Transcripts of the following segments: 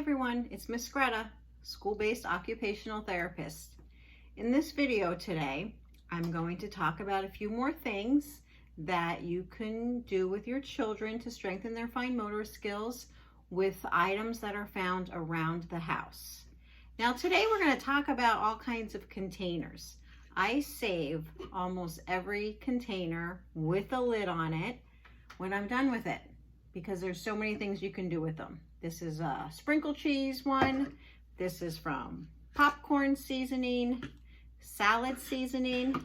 everyone, it's Miss Greta, school-based occupational therapist. In this video today, I'm going to talk about a few more things that you can do with your children to strengthen their fine motor skills with items that are found around the house. Now today we're going to talk about all kinds of containers. I save almost every container with a lid on it when I'm done with it because there's so many things you can do with them. This is a sprinkle cheese one. This is from popcorn seasoning, salad seasoning,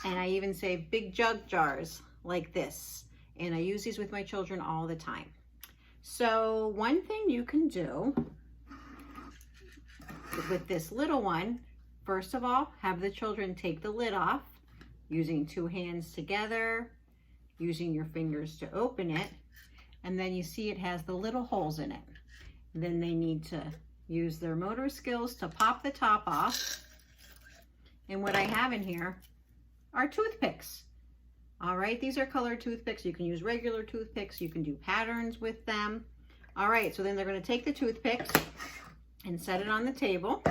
and I even save big jug jars like this. And I use these with my children all the time. So one thing you can do with this little one, first of all, have the children take the lid off using two hands together, using your fingers to open it. And then you see it has the little holes in it. Then they need to use their motor skills to pop the top off. And what I have in here are toothpicks. All right, these are colored toothpicks. You can use regular toothpicks. You can do patterns with them. All right, so then they're going to take the toothpicks and set it on the table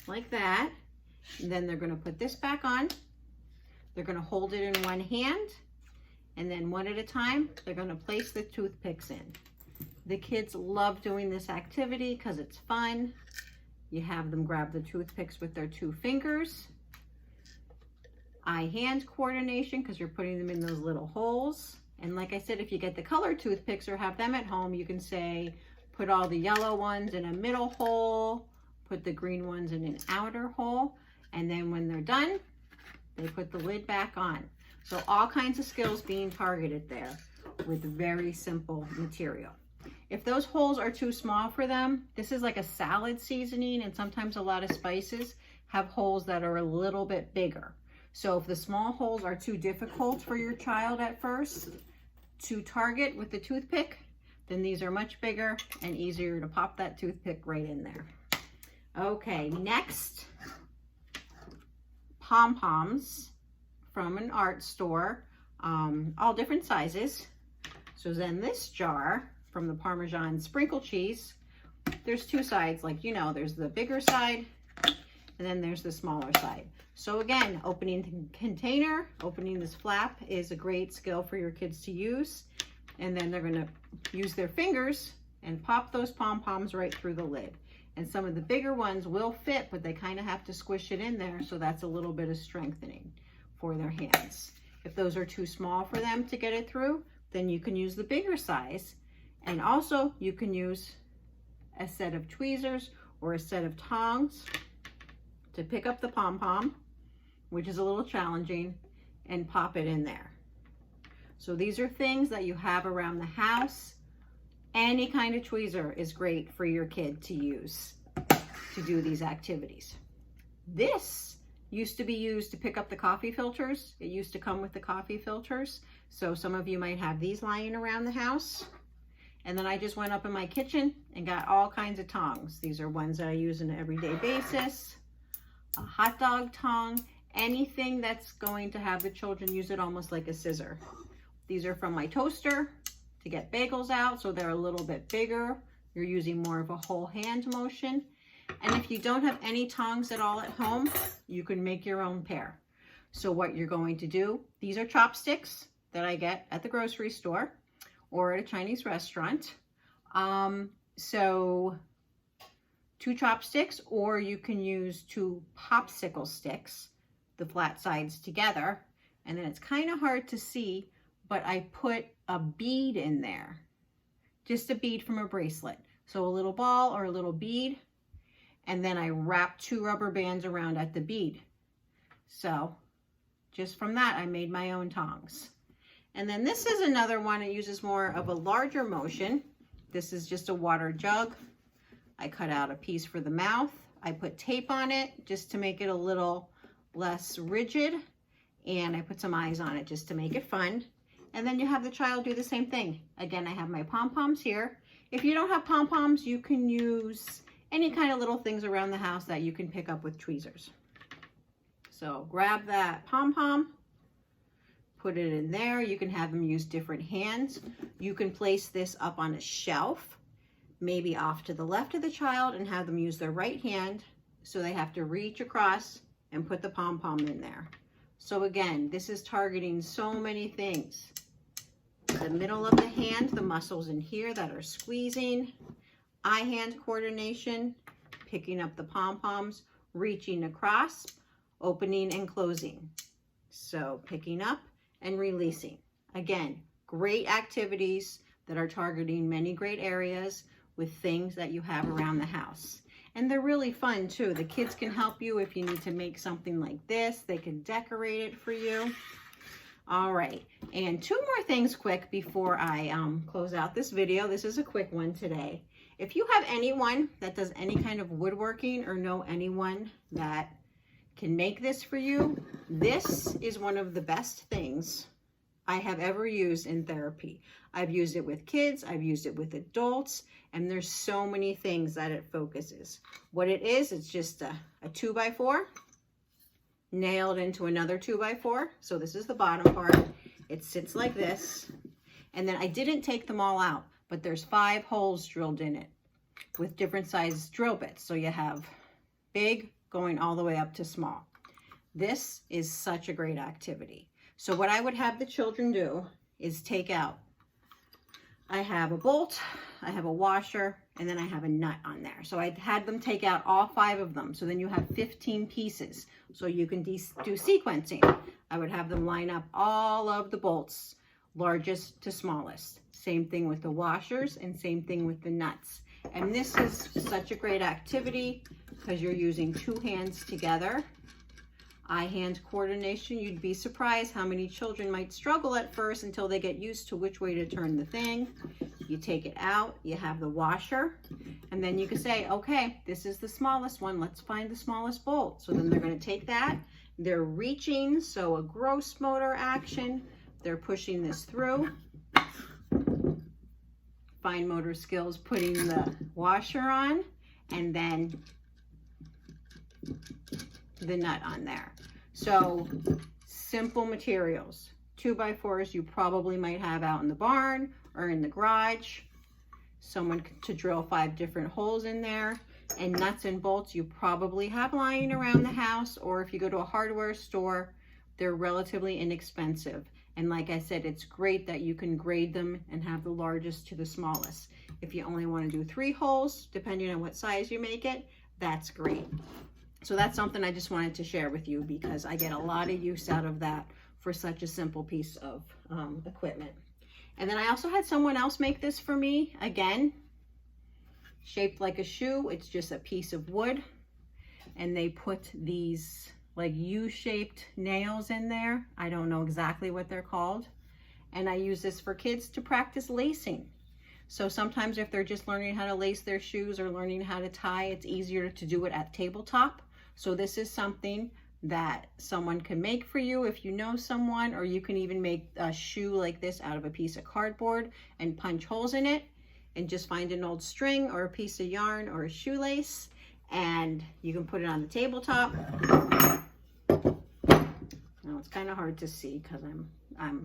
like that. And then they're going to put this back on. They're going to hold it in one hand. And then one at a time, they're going to place the toothpicks in. The kids love doing this activity because it's fun. You have them grab the toothpicks with their two fingers. Eye-hand coordination because you're putting them in those little holes. And like I said, if you get the colored toothpicks or have them at home, you can say, put all the yellow ones in a middle hole, put the green ones in an outer hole. And then when they're done, they put the lid back on. So all kinds of skills being targeted there with very simple material. If those holes are too small for them, this is like a salad seasoning, and sometimes a lot of spices have holes that are a little bit bigger. So if the small holes are too difficult for your child at first to target with the toothpick, then these are much bigger and easier to pop that toothpick right in there. Okay, next, pom-poms from an art store, all different sizes. So then this jar from the Parmesan sprinkle cheese, there's two sides, like, you know, there's the bigger side and then there's the smaller side. So again, opening the container, opening this flap is a great skill for your kids to use. And then they're gonna use their fingers and pop those pom-poms right through the lid. And some of the bigger ones will fit, but they kind of have to squish it in there. So that's a little bit of strengthening for their hands. If those are too small for them to get it through, then you can use the bigger size. And also you can use a set of tweezers or a set of tongs to pick up the pom-pom, which is a little challenging, and pop it in there. So these are things that you have around the house. Any kind of tweezer is great for your kid to use to do these activities. This used to be used to pick up the coffee filters. It used to come with the coffee filters. So some of you might have these lying around the house. And then I just went up in my kitchen and got all kinds of tongs. These are ones that I use on an everyday basis. A hot dog tong, anything that's going to have the children use it almost like a scissor. These are from my toaster to get bagels out, so they're a little bit bigger. You're using more of a whole hand motion. And if you don't have any tongs at all at home, you can make your own pair. So what you're going to do, these are chopsticks that I get at the grocery store or at a Chinese restaurant. So two chopsticks, or you can use two popsicle sticks, the flat sides together. And then it's kind of hard to see, but I put a bead in there, just a bead from a bracelet. So a little ball or a little bead. And then I wrap two rubber bands around at the bead. So just from that, I made my own tongs. And then this is another one. It uses more of a larger motion. This is just a water jug. I cut out a piece for the mouth. I put tape on it just to make it a little less rigid. And I put some eyes on it just to make it fun. And then you have the child do the same thing. Again, I have my pom-poms here. If you don't have pom-poms, you can use any kind of little things around the house that you can pick up with tweezers. So grab that pom-pom, put it in there. You can have them use different hands. You can place this up on a shelf maybe off to the left of the child and have them use their right hand. So they have to reach across and put the pom-pom in there. So again, this is targeting so many things. The middle of the hand, the muscles in here that are squeezing, eye-hand coordination, picking up the pom-poms, reaching across, opening and closing. So picking up and releasing. Again, great activities that are targeting many great areas with things that you have around the house. And they're really fun too. The kids can help you if you need to make something like this. They can decorate it for you. All right, and two more things quick before I close out this video. This is a quick one today. If you have anyone that does any kind of woodworking or know anyone that can make this for you, this is one of the best things I have ever used in therapy. I've used it with kids, I've used it with adults, and there's so many things that it focuses. What it is, it's just a 2x4 nailed into another 2x4. So this is the bottom part. It sits like this. And then I didn't take them all out, but there's 5 holes drilled in it with different size drill bits. So you have big going all the way up to small. This is such a great activity. So what I would have the children do is take out, I have a bolt, I have a washer, and then I have a nut on there. So I had them take out all 5 of them. So then you have 15 pieces. So you can do sequencing. I would have them line up all of the bolts, largest to smallest. Same thing with the washers and same thing with the nuts. And this is such a great activity because you're using 2 hands together. Eye-hand coordination. You'd be surprised how many children might struggle at first until they get used to which way to turn the thing. You take it out, you have the washer, and then you can say, okay, this is the smallest one. Let's find the smallest bolt. So then they're going to take that. They're reaching, so a gross motor action. They're pushing this through. Fine motor skills, putting the washer on, and then the nut on there. So simple materials. 2x4s you probably might have out in the barn or in the garage. Someone to drill 5 different holes in there. And nuts and bolts you probably have lying around the house, or if you go to a hardware store, they're relatively inexpensive. And like I said, it's great that you can grade them and have the largest to the smallest. If you only want to do 3 holes, depending on what size you make it, that's great. So that's something I just wanted to share with you because I get a lot of use out of that for such a simple piece of equipment. And then I also had someone else make this for me. Again, shaped like a shoe. It's just a piece of wood. And they put these like U-shaped nails in there. I don't know exactly what they're called. And I use this for kids to practice lacing. So sometimes if they're just learning how to lace their shoes or learning how to tie, it's easier to do it at tabletop. So this is something that someone can make for you if you know someone, or you can even make a shoe like this out of a piece of cardboard and punch holes in it and just find an old string or a piece of yarn or a shoelace, and you can put it on the tabletop. Now it's kind of hard to see because I'm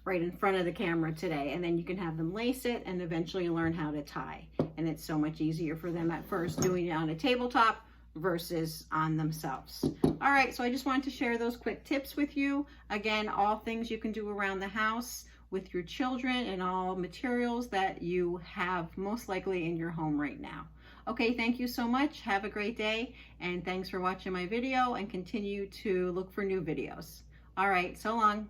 right in front of the camera today, and then you can have them lace it and eventually learn how to tie. And it's so much easier for them at first doing it on a tabletop versus on themselves. All right, so I just wanted to share those quick tips with you. Again, all things you can do around the house with your children and all materials that you have most likely in your home right now. Okay, thank you so much. Have a great day, and thanks for watching my video, and continue to look for new videos. All right, so long.